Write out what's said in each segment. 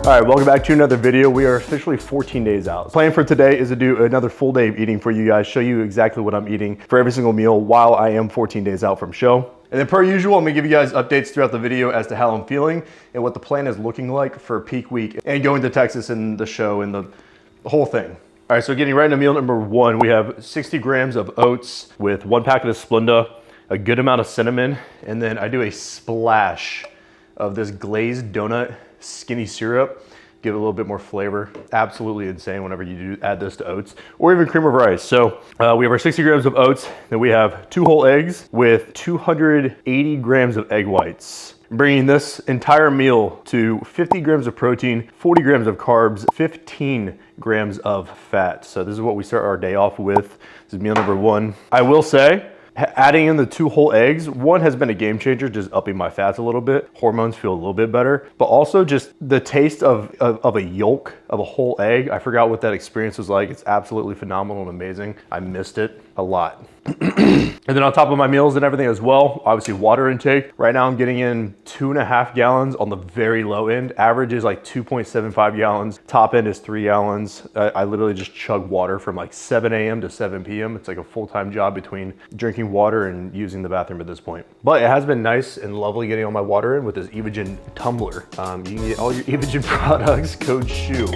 All right, welcome back to another video. We are officially 14 days out. Plan for today is to do another full day of eating for you guys, show you exactly what I'm eating for every single meal while I am 14 days out from show. And then per usual, I'm gonna give you guys updates throughout the video as to how I'm feeling and what the plan is looking like for peak week and going to Texas and the show and the whole thing. All right, so getting right into meal number one, we have 60 grams of oats with 1 packet of Splenda, a good amount of cinnamon, and then I do a splash of this glazed donut skinny syrup, give it a little bit more flavor. Absolutely insane whenever you do add this to oats or even cream of rice. So we have our 60 grams of oats, then we have 2 whole eggs with 280 grams of egg whites. Bringing this entire meal to 50 grams of protein, 40 grams of carbs, 15 grams of fat. So this is what we start our day off with. This is meal number one. I will say, adding in the 2 whole eggs, one has been a game changer, just upping my fats a little bit. Hormones feel a little bit better, but also just the taste of a yolk of a whole egg. I forgot what that experience was like. It's absolutely phenomenal and amazing. I missed it a lot. And then on top of my meals and everything as well, obviously water intake. Right now I'm getting in 2.5 gallons on the very low end. Average is like 2.75 gallons. Top end is 3 gallons. I literally just chug water from like 7 a.m. to 7 p.m. It's like a full-time job between drinking water and using the bathroom at this point. But it has been nice and lovely getting all my water in with this Evogen tumbler. You can get all your Evogen products, code SHU.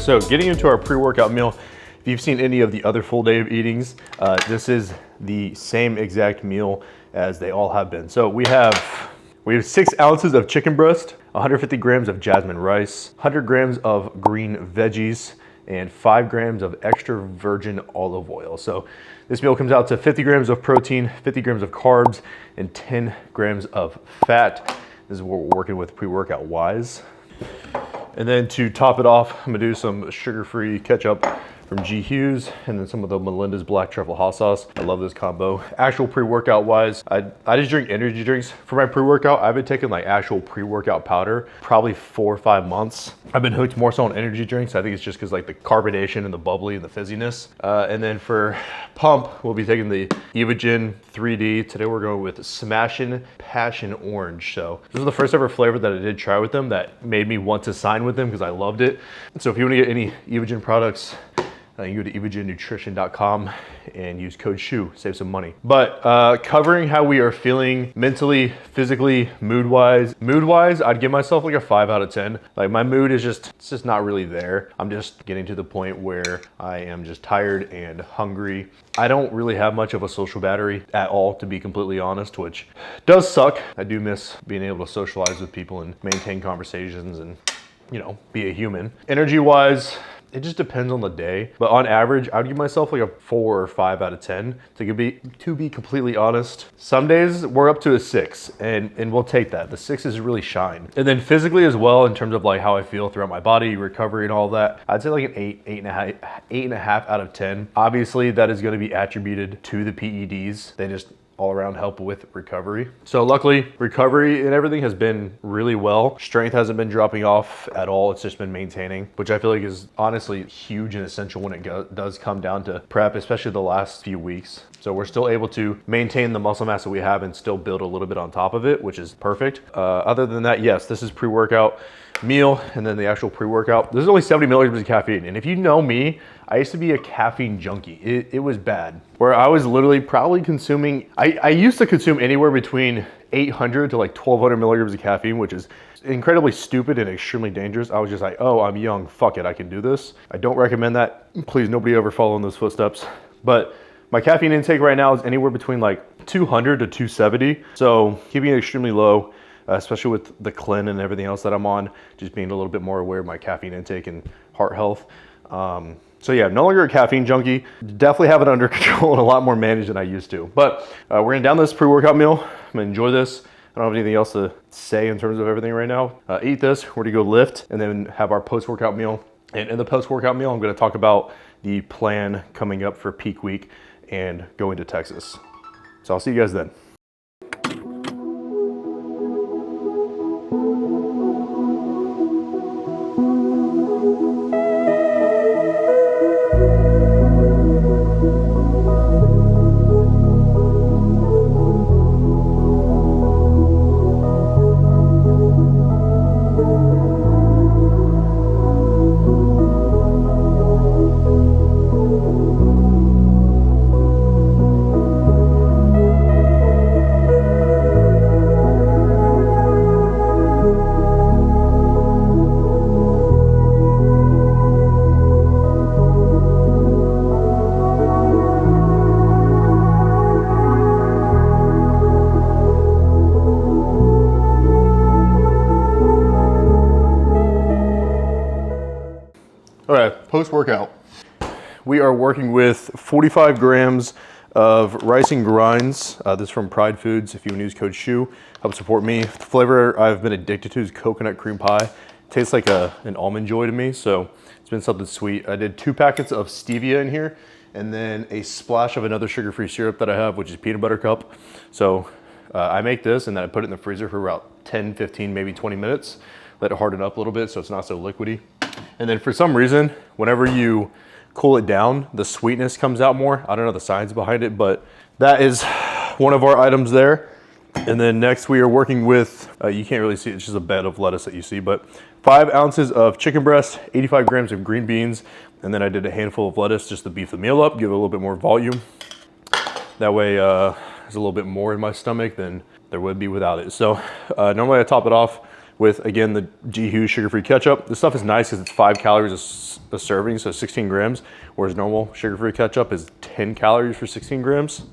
So getting into our pre-workout meal, if you've seen any of the other full day of eatings, this is the same exact meal as they all have been. So we have 6 ounces of chicken breast, 150 grams of jasmine rice, 100 grams of green veggies, and 5 grams of extra virgin olive oil. So this meal comes out to 50 grams of protein, 50 grams of carbs, and 10 grams of fat. This is what we're working with pre-workout wise. And then to top it off, I'm gonna do some sugar-free ketchup from G. Hughes and then some of the Melinda's black truffle hot sauce. I love this combo. Actual pre-workout wise, I just drink energy drinks. For my pre-workout, I've been taking like actual pre-workout powder probably 4 or 5 months. I've been hooked more so on energy drinks. I think it's just because like the carbonation and the bubbly and the fizziness. And then for pump, we'll be taking the Evogen 3D. Today we're going with Smashin' Passion Orange. So this is the first ever flavor that I did try with them that made me want to sign with them because I loved it. So if you want to get any Evogen products, you go to evogennutrition.com and use code SHU, save some money. But covering how we are feeling mentally, physically, mood-wise. Mood-wise, I'd give myself like a 5 out of 10. Like my mood is it's just not really there. I'm just getting to the point where I am just tired and hungry. I don't really have much of a social battery at all, to be completely honest, which does suck. I do miss being able to socialize with people and maintain conversations and, you know, be a human. Energy-wise, it just depends on the day, but on average, I would give myself like a 4 or 5 out of 10 to be completely honest. Some days we're up to a 6 and we'll take that. The 6s really shine. And then physically as well, in terms of like how I feel throughout my body, recovery and all that, I'd say like an 8.5 out of 10. Obviously that is gonna be attributed to the PEDs. They just all around help with recovery. So luckily, recovery and everything has been really well. Strength hasn't been dropping off at all. It's just been maintaining, which I feel like is honestly huge and essential when it does come down to prep, especially the last few weeks. So we're still able to maintain the muscle mass that we have and still build a little bit on top of it, which is perfect. Other than that, yes, this is pre-workout meal and then the actual pre-workout. This is only 70 milligrams of caffeine. And if you know me, I used to be a caffeine junkie. It was bad. Where I was literally probably consuming, I used to consume anywhere between 800 to like 1200 milligrams of caffeine, which is incredibly stupid and extremely dangerous. I was just like, oh, I'm young, fuck it, I can do this. I don't recommend that. Please, nobody ever follow in those footsteps. But my caffeine intake right now is anywhere between like 200 to 270. So keeping it extremely low, especially with the clean and everything else that I'm on, just being a little bit more aware of my caffeine intake and heart health. So yeah, no longer a caffeine junkie. Definitely have it under control and a lot more managed than I used to. But we're gonna down this pre-workout meal. I'm gonna enjoy this. I don't have anything else to say in terms of everything right now. Eat this, we're gonna go lift, and then have our post-workout meal. And in the post-workout meal, I'm gonna talk about the plan coming up for peak week and going to Texas. So I'll see you guys then. post-workout, we are working with 45 grams of rice and grinds. This is from Pride Foods. If you want to use code SHU, help support me. The flavor I've been addicted to is coconut cream pie. It tastes like an almond joy to me, so it's been something sweet. I did 2 packets of stevia in here, and then a splash of another sugar-free syrup that I have, which is peanut butter cup. So I make this, and then I put it in the freezer for about 10, 15, maybe 20 minutes. Let it harden up a little bit so it's not so liquidy. And then for some reason, whenever you cool it down, the sweetness comes out more. I don't know the science behind it, but that is one of our items there. And then next we are working with, you can't really see it, it's just a bed of lettuce that you see, but 5 ounces of chicken breast, 85 grams of green beans, and then I did a handful of lettuce just to beef the meal up, give it a little bit more volume. That way there's a little bit more in my stomach than there would be without it. So normally I top it off with, again, the G Hughes sugar-free ketchup. This stuff is nice because it's 5 calories a serving, so 16 grams, whereas normal sugar-free ketchup is 10 calories for 16 grams.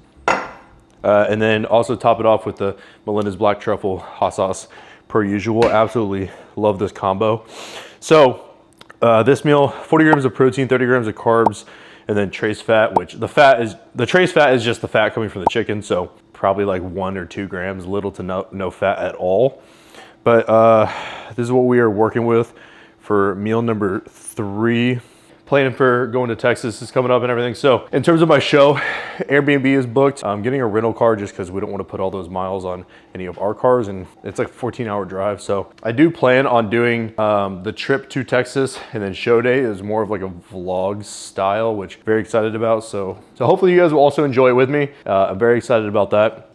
And then also top it off with the Melinda's Black Truffle hot sauce per usual. Absolutely love this combo. So this meal, 40 grams of protein, 30 grams of carbs, and then trace fat, which the trace fat is just the fat coming from the chicken, so probably like 1 or 2 grams, little to no fat at all. But this is what we are working with for meal number 3. Planning for going to Texas is coming up and everything. So in terms of my show, Airbnb is booked. I'm getting a rental car just because we don't want to put all those miles on any of our cars, and it's like a 14-hour drive. So I do plan on doing the trip to Texas, and then show day is more of like a vlog style, which I'm very excited about. So hopefully you guys will also enjoy it with me. I'm very excited about that.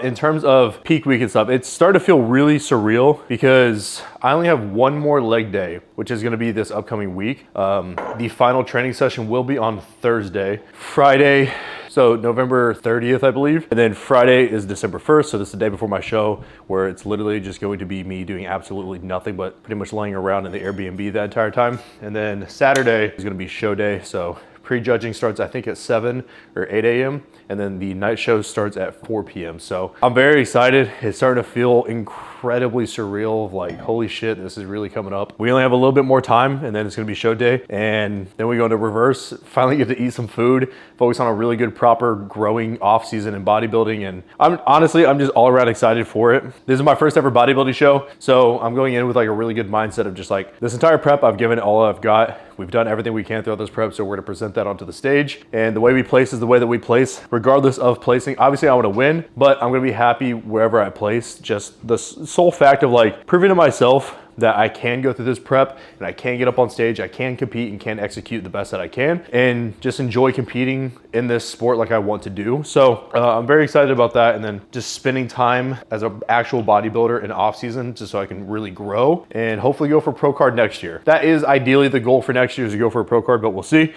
In terms of peak week and stuff, it's starting to feel really surreal because I only have 1 more leg day, which is going to be this upcoming week. The final training session will be on Thursday. Friday, so November 30th, I believe. And then Friday is December 1st. So this is the day before my show, where it's literally just going to be me doing absolutely nothing but pretty much laying around in the Airbnb that entire time. And then Saturday is going to be show day. So pre-judging starts, I think, at 7 or 8 a.m. And then the night show starts at 4 p.m. So I'm very excited. It's starting to feel incredibly surreal of like, holy shit, this is really coming up. We only have a little bit more time, and then it's gonna be show day. And then we go into reverse, finally get to eat some food, focus on a really good, proper growing off season in bodybuilding. And I'm just all around excited for it. This is my first ever bodybuilding show. So I'm going in with like a really good mindset of just like, this entire prep, I've given it all I've got. We've done everything we can throughout this prep, so we're gonna present that onto the stage. And the way we place is the way that we place, regardless of placing. Obviously I wanna win, but I'm gonna be happy wherever I place. Just the sole fact of like proving to myself that I can go through this prep and I can get up on stage, I can compete and can execute the best that I can, and just enjoy competing in this sport like I want to do. So I'm very excited about that. And then just spending time as an actual bodybuilder in off season, just so I can really grow and hopefully go for pro card next year. That is ideally the goal for next year, is to go for a pro card, but we'll see.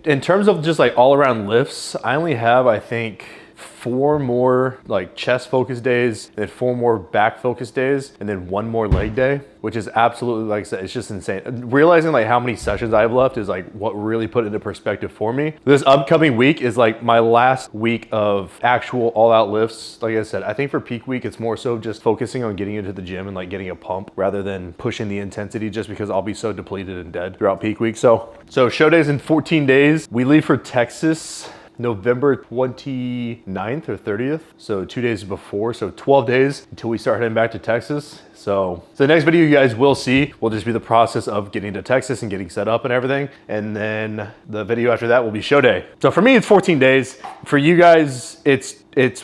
In terms of just like all around lifts, I only have, I think, 4 more like chest focus days, then 4 more back focus days, and then 1 more leg day, which is absolutely, like I said, it's just insane. Realizing like how many sessions I have left is like what really put it into perspective for me. This upcoming week is like my last week of actual all out lifts. Like I said, I think for peak week, it's more so just focusing on getting into the gym and like getting a pump rather than pushing the intensity, just because I'll be so depleted and dead throughout peak week. So show days in 14 days. We leave for Texas November 29th or 30th. So 2 days before, so 12 days until we start heading back to Texas. So the next video you guys will see will just be the process of getting to Texas and getting set up and everything. And then the video after that will be show day. So for me, it's 14 days. For you guys, it's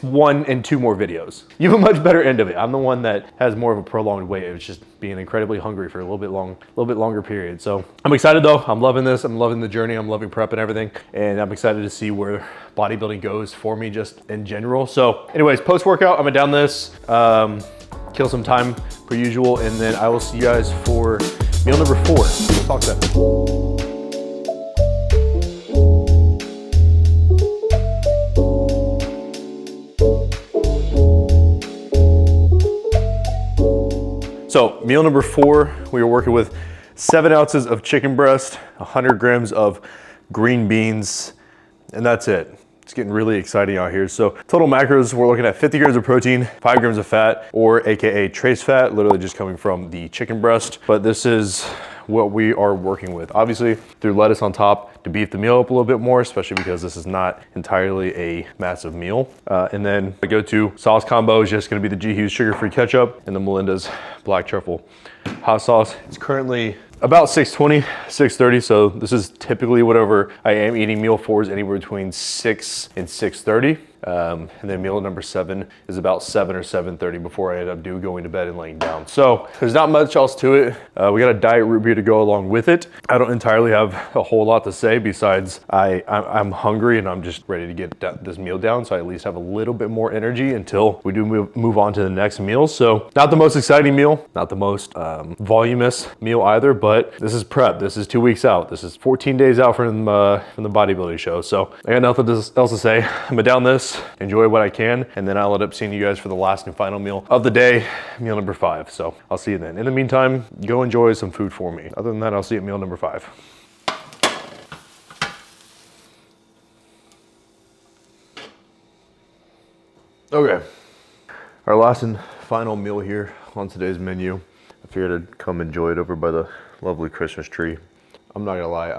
1 and 2 more videos. You have a much better end of it. I'm the one that has more of a prolonged wait. It's just being incredibly hungry for a little bit longer period. So I'm excited though. I'm loving this. I'm loving the journey. I'm loving prep and everything. And I'm excited to see where bodybuilding goes for me just in general. So anyways, post-workout, I'm gonna down this, kill some time per usual, and then I will see you guys for meal number 4. We'll talk then. So meal number 4, we are working with 7 ounces of chicken breast, 100 grams of green beans, and that's it. It's getting really exciting out here. So total macros, we're looking at 50 grams of protein, 5 grams of fat, or AKA trace fat, literally just coming from the chicken breast. But this is what we are working with. Obviously, threw lettuce on top to beef the meal up a little bit more, especially because this is not entirely a massive meal. And then the go-to sauce combo is just gonna be the G. Hughes sugar-free ketchup and the Melinda's black truffle hot sauce. It's currently about 6:20, 6:30, so this is typically whatever I am eating. Meal 4 is anywhere between 6 and 6:30. And then meal number 7 is about 7 or 7:30 before I end up going to bed and laying down. So there's not much else to it. We got a diet root beer to go along with it. I don't entirely have a whole lot to say besides I'm hungry and I'm just ready to get this meal down, so I at least have a little bit more energy until we do move on to the next meal. So not the most exciting meal, not the most voluminous meal either, but this is prep. This is 2 weeks out. This is 14 days out from the bodybuilding show. So I got nothing else to say. I'm gonna down this, enjoy what I can, and then I'll end up seeing you guys for the last and final meal of the day, meal number 5. So I'll see you then. In the meantime, go enjoy some food for me. Other than that, I'll see you at meal number 5. Okay, our last and final meal here on today's menu. I figured I'd come enjoy it over by the lovely Christmas tree. I'm not gonna lie,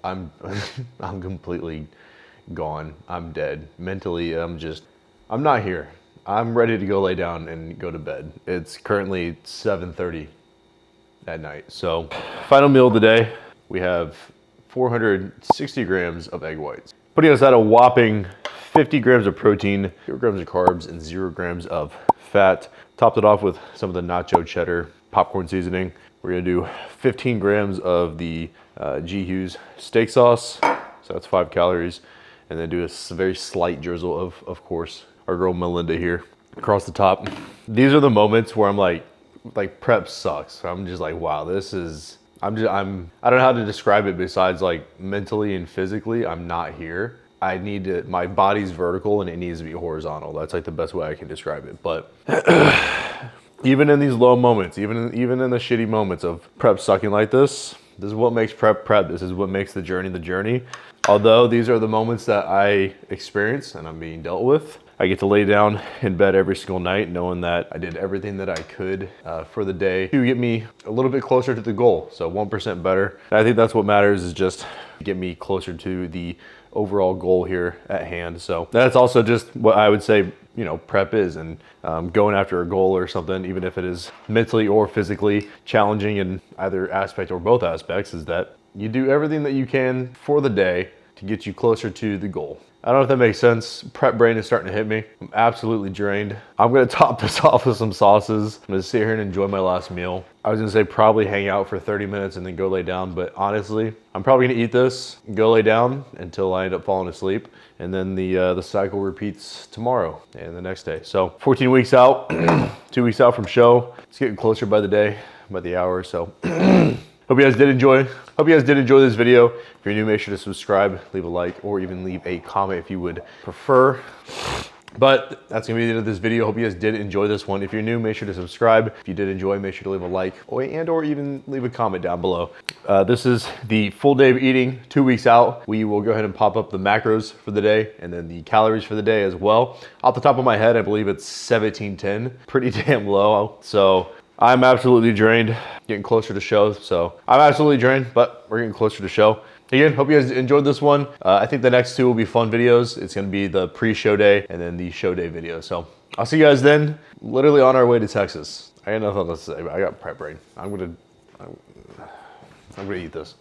I'm completely gone. I'm dead. Mentally, I'm not here. I'm ready to go lay down and go to bed. It's currently 7:30 at night. So final meal of the day, we have 460 grams of egg whites, putting us at a whopping 50 grams of protein, 0 grams of carbs, and 0 grams of fat. Topped it off with some of the nacho cheddar popcorn seasoning. We're gonna do 15 grams of the G. Hughes steak sauce. So that's 5 calories. And then do a very slight drizzle of course, our girl Melinda here across the top. These are the moments where I'm like prep sucks. I'm just like, wow, this is, I don't know how to describe it besides like mentally and physically, I'm not here. I need to, my body's vertical and it needs to be horizontal. That's like the best way I can describe it. But even in these low moments, even in the shitty moments of prep sucking like this is what makes prep. This is what makes the journey. Although these are the moments that I experience and I'm being dealt with, I get to lay down in bed every single night knowing that I did everything that I could for the day to get me a little bit closer to the goal. So 1% better. And I think that's what matters, is just get me closer to the overall goal here at hand. So that's also just what I would say, you know, prep is, and going after a goal or something, even if it is mentally or physically challenging in either aspect or both aspects, is that you do everything that you can for the day to get you closer to the goal. I don't know if that makes sense. Prep brain is starting to hit me. I'm absolutely drained. I'm gonna top this off with some sauces. I'm gonna sit here and enjoy my last meal. I was gonna say probably hang out for 30 minutes and then go lay down, but honestly, I'm probably gonna eat this, go lay down until I end up falling asleep, and then the cycle repeats tomorrow and the next day. So 14 weeks out, 2 weeks out from show. It's getting closer by the day, by the hour, so. Hope you guys did enjoy this video. If you're new, make sure to subscribe, leave a like, or even leave a comment if you would prefer. But that's gonna be the end of this video. Hope you guys did enjoy this one. If you're new, make sure to subscribe. If you did enjoy, make sure to leave a like or even leave a comment down below. This is the full day of eating, 2 weeks out. We will go ahead and pop up the macros for the day and then the calories for the day as well. Off the top of my head, I believe it's 1710, pretty damn low. So I'm absolutely drained, getting closer to show. So I'm absolutely drained, but we're getting closer to show. Again, hope you guys enjoyed this one. I think the next 2 will be fun videos. It's gonna be the pre-show day and then the show day video. So I'll see you guys then, literally on our way to Texas. I got nothing else to say, but I got prep brain. I'm gonna eat this.